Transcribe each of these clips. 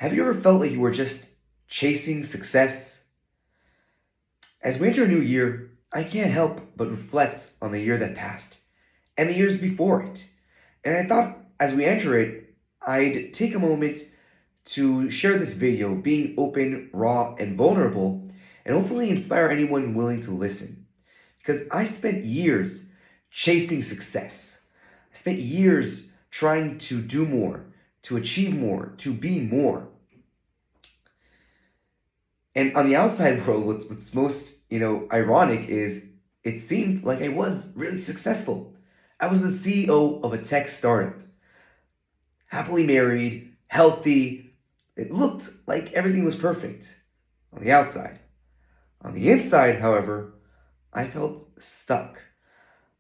Have you ever felt like you were just chasing success? As we enter a new year, I can't help but reflect on the year that passed and the years before it. And I thought as we enter it, I'd take a moment to share this video, being open, raw, and vulnerable, and hopefully inspire anyone willing to listen. Because I spent years chasing success. I spent years trying to do more, to achieve more, to be more. And on the outside world, what's most, ironic is it seemed like I was really successful. I was the CEO of a tech startup, happily married, healthy. It looked like everything was perfect on the outside. On the inside, however, I felt stuck.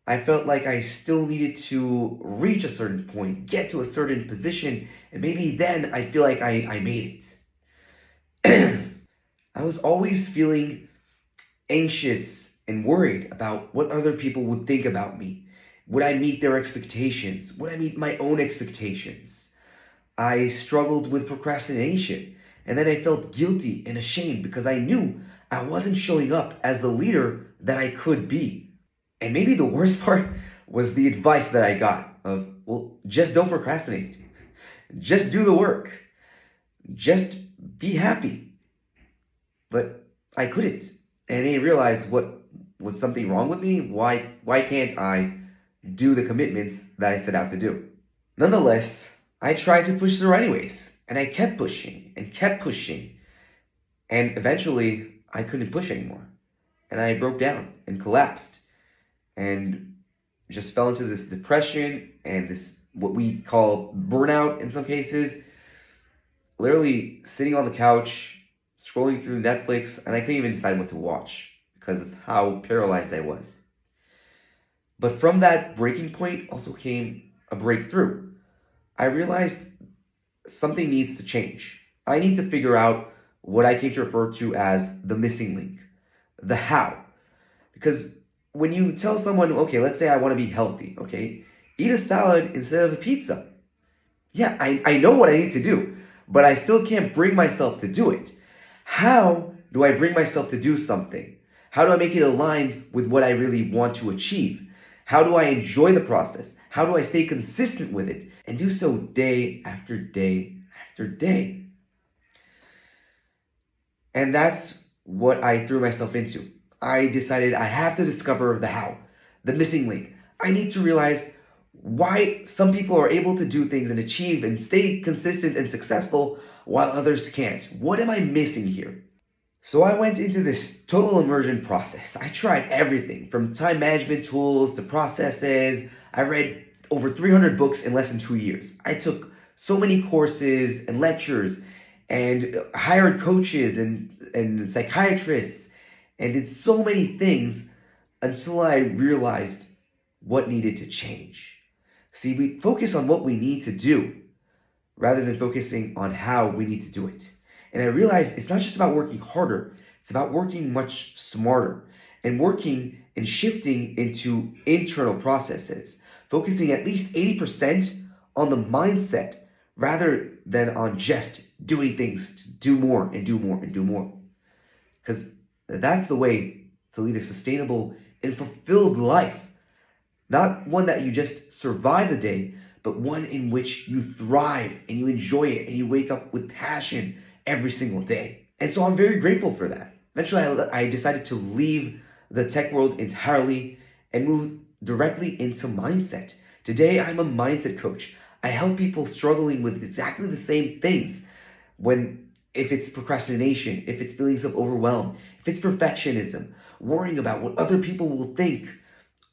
I felt like I still needed to reach a certain point, get to a certain position, and maybe then I feel like I made it. I was always feeling anxious and worried about what other people would think about me. Would I meet their expectations? Would I meet my own expectations? I struggled with procrastination, and then I felt guilty and ashamed because I knew I wasn't showing up as the leader that I could be. And maybe the worst part was the advice that I got of, well, just don't procrastinate. Just do the work. Just be happy. But I couldn't. And I realized what was something wrong with me. Why can't I do the commitments that I set out to do? Nonetheless, I tried to push through anyways. And I kept pushing and kept pushing. And eventually, I couldn't push anymore. And I broke down and collapsed. And just fell into this depression and this, what we call burnout in some cases. Literally sitting on the couch, scrolling through Netflix, and I couldn't even decide what to watch because of how paralyzed I was. But from that breaking point also came a breakthrough. I realized something needs to change. I need to figure out what I came to refer to as the missing link, the how. Because when you tell someone, okay, let's say I want to be healthy, okay, eat a salad instead of a pizza. Yeah, I know what I need to do, but I still can't bring myself to do it. How do I bring myself to do something? How do I make it aligned with what I really want to achieve? How do I enjoy the process? How do I stay consistent with it and do so day after day after day? And that's what I threw myself into. I decided I have to discover the how, the missing link. I need to realize why some people are able to do things and achieve and stay consistent and successful while others can't. What am I missing here? So I went into this total immersion process. I tried everything from time management tools to processes. I read over 300 books in less than 2 years. I took so many courses and lectures and hired coaches and psychiatrists and did so many things until I realized what needed to change. See, we focus on what we need to do rather than focusing on how we need to do it. And I realized it's not just about working harder, it's about working much smarter and working and shifting into internal processes, focusing at least 80% on the mindset rather than on just doing things to do more and do more and do more. Because that's the way to lead a sustainable and fulfilled life. Not one that you just survive the day, but one in which you thrive and you enjoy it and you wake up with passion every single day. And so I'm very grateful for that. Eventually, I decided to leave the tech world entirely and move directly into mindset. Today, I'm a mindset coach. I help people struggling with exactly the same things. If it's procrastination, if it's feelings of overwhelm, if it's perfectionism, worrying about what other people will think.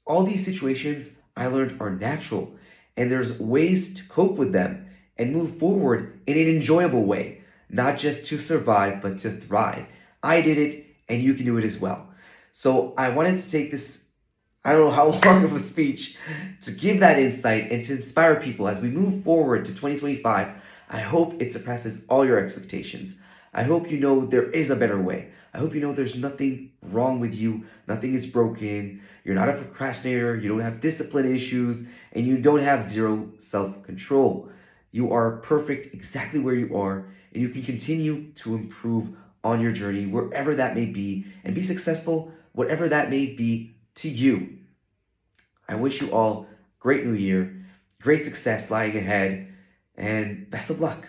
All these situations I learned are natural, and there's ways to cope with them and move forward in an enjoyable way, not just to survive, but to thrive. I did it, and you can do it as well. So I wanted to take this, I don't know how long of a speech, to give that insight and to inspire people as we move forward to 2025. I hope it surpasses all your expectations. I hope you know there is a better way. I hope you know there's nothing wrong with you. Nothing is broken. You're not a procrastinator. You don't have discipline issues. And you don't have zero self-control. You are perfect exactly where you are. and you can continue to improve on your journey, wherever that may be, and be successful, whatever that may be to you. I wish you all great new year, great success lying ahead, and best of luck.